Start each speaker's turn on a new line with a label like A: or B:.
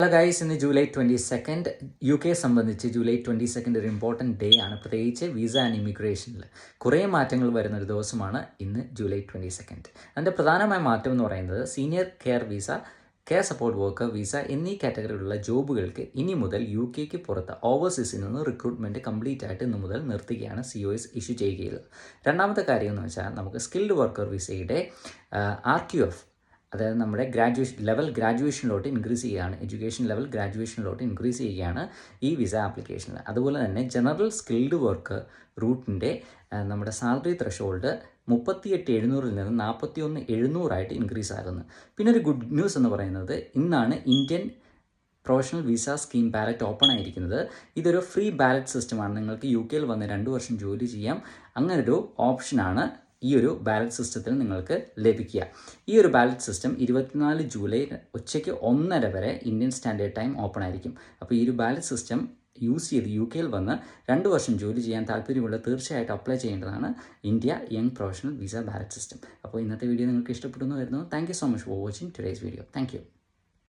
A: Hello guys, ഇന്ന് July 22 UK സംബന്ധിച്ച് July 22 ഒരു ഇമ്പോർട്ടൻറ്റ് ഡേ ആണ്. പ്രത്യേകിച്ച് വിസ ആൻഡ് ഇമിഗ്രേഷനിൽ കുറേ മാറ്റങ്ങൾ വരുന്ന ഒരു ദിവസമാണ് ഇന്ന് ജൂലൈ 22. അതിൻ്റെ പ്രധാനമായ മാറ്റം എന്ന് പറയുന്നത് senior care visa, care support worker visa എന്നീ കാറ്റഗറിയിലുള്ള ജോബുകൾക്ക് ഇനി മുതൽ UK പുറത്ത് ഓവർസീസിൽ നിന്ന് റിക്രൂട്ട്മെൻറ്റ് കംപ്ലീറ്റ് ആയിട്ട് ഇന്ന് മുതൽ നിർത്തുകയാണ് COS ഇഷ്യൂ ചെയ്യുകയുള്ളത്. രണ്ടാമത്തെ കാര്യം എന്ന് വെച്ചാൽ നമുക്ക് സ്കിൽഡ് വർക്കർ വിസയുടെ RQF, അതായത് നമ്മുടെ ഗ്രാജുവേഷനിലോട്ട് ഇൻക്രീസ് ചെയ്യുകയാണ്, എഡ്യൂക്കേഷൻ ലെവൽ ഗ്രാജുവേഷനിലോട്ട് ഇൻക്രീസ് ചെയ്യുകയാണ് ഈ വിസ ആപ്ലിക്കേഷനിൽ. അതുപോലെ തന്നെ ജനറൽ സ്കിൽഡ് വർക്ക് റൂട്ടിൻ്റെ നമ്മുടെ സാലറി ത്രഷോൾഡ് 38,700 നിന്ന് 41,700 ഇൻക്രീസ് ആകുന്നു. പിന്നെ ഒരു ഗുഡ് ന്യൂസ് എന്ന് പറയുന്നത് ഇന്നാണ് Indian professional visa scheme ballot open ആയിരിക്കുന്നത്. ഇതൊരു ഫ്രീ ബാലറ്റ് സിസ്റ്റമാണ്. നിങ്ങൾക്ക് UK വന്ന് 2 വർഷം ജോലി ചെയ്യാം. അങ്ങനൊരു ഓപ്ഷനാണ് ഈ ഒരു ബാലറ്റ് സിസ്റ്റത്തിൽ നിങ്ങൾക്ക് ലഭിക്കുക. ഈ ഒരു ബാലറ്റ് സിസ്റ്റം 24 ജൂലൈ ഉച്ചയ്ക്ക് 1:30 വരെ ഇന്ത്യൻ സ്റ്റാൻഡേർഡ് ടൈം ഓപ്പൺ ആയിരിക്കും. അപ്പോൾ ഈ ഒരു ബാലറ്റ് സിസ്റ്റം യൂസ് ചെയ്ത് UK വന്ന് 2 വർഷം ജോലി ചെയ്യാൻ താല്പര്യമുള്ള തീർച്ചയായിട്ടും അപ്ലൈ ചെയ്യേണ്ടതാണ് India young professional visa ballot system. അപ്പോൾ ഇന്നത്തെ വീഡിയോ നിങ്ങൾക്ക് ഇഷ്ടപ്പെടുന്നു വരുന്നു. Thank you so much for watching today's video. Thank you.